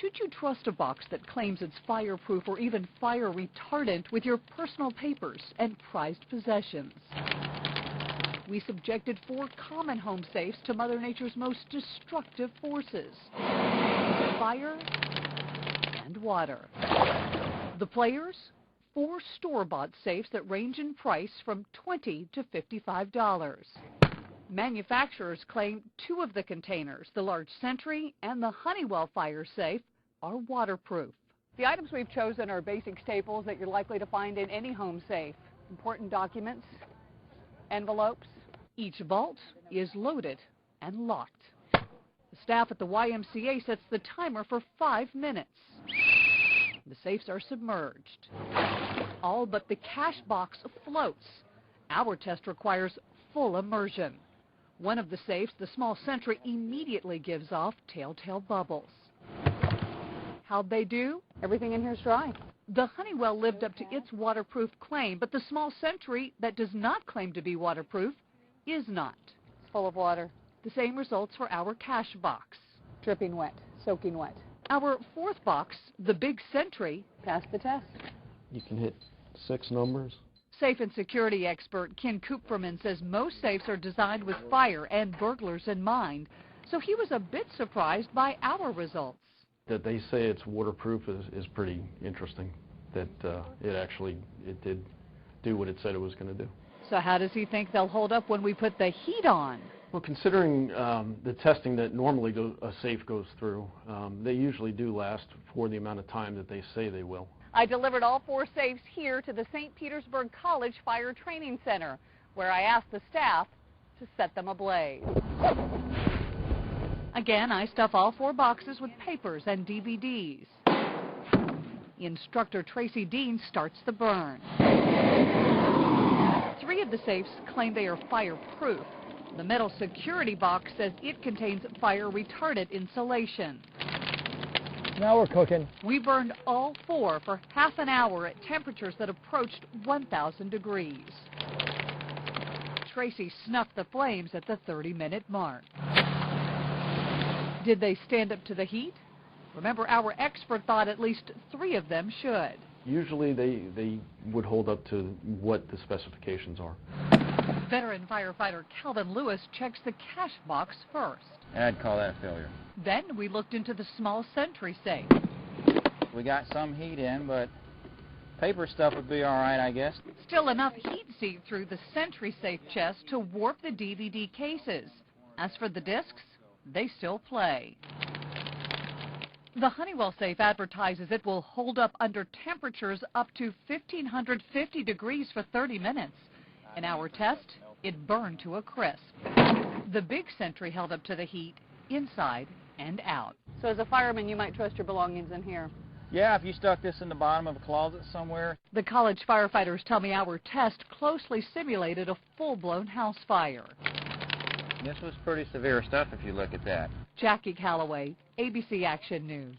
should you trust a box that claims it's fireproof or even fire retardant with your personal papers and prized possessions? We subjected 4 common home safes to Mother Nature's most destructive forces: fire and water. The players? 4 store-bought safes that range in price from $20 to $55. Manufacturers claim 2 of the containers, the large SENTRY and the Honeywell fire safe, are waterproof. The items we've chosen are basic staples that you're likely to find in any home safe. Important documents, envelopes. Each vault is loaded and locked. The staff at the YMCA sets the timer for 5 minutes. The safes are submerged. All but the cash box floats. Our test requires full immersion. One of the safes, the small SENTRY, immediately gives off telltale bubbles. How'd they do? Everything in here's dry. The Honeywell lived up to its waterproof claim, but the small SENTRY that does not claim to be waterproof is not. It's full of water. The same results for our cash box. Dripping wet, soaking wet. Our 4th box, the big SENTRY, passed the test. You can hit 6 numbers. Safe and security expert Ken Kupferman says most safes are designed with fire and burglars in mind, so he was a bit surprised by our results. That they say it's waterproof is pretty interesting, that it did do what it said it was going to do. So how does he think they'll hold up when we put the heat on? Well, considering the testing that normally a safe goes through, they usually do last for the amount of time that they say they will. I delivered all 4 safes here to the St. Petersburg College Fire Training Center, where I asked the staff to set them ablaze. Again, I stuff all 4 boxes with papers and DVDs. Instructor Tracy Dean starts the burn. 3 of the safes claim they are fireproof. The metal security box says it contains fire retardant insulation. Now we're cooking. We burned all 4 for half an hour at temperatures that approached 1,000 degrees. Tracy snuffed the flames at the 30-minute mark. Did they stand up to the heat? Remember, our expert thought at least 3 of them should. Usually they would hold up to what the specifications are. Veteran firefighter Calvin Lewis checks the cash box first. I'd call that a failure. Then we looked into the small SENTRY safe. We got some heat in, but paper stuff would be all right, I guess. Still enough heat seeped through the SENTRY safe chest to warp the DVD cases. As for the discs, they still play. The Honeywell safe advertises it will hold up under temperatures up to 1,550 degrees for 30 minutes. In our test, it burned to a crisp. The big SENTRY held up to the heat, inside and out. So as a fireman, you might trust your belongings in here. Yeah, if you stuck this in the bottom of a closet somewhere. The college firefighters tell me our test closely simulated a full-blown house fire. This was pretty severe stuff if you look at that. Jackie Calloway, ABC Action News.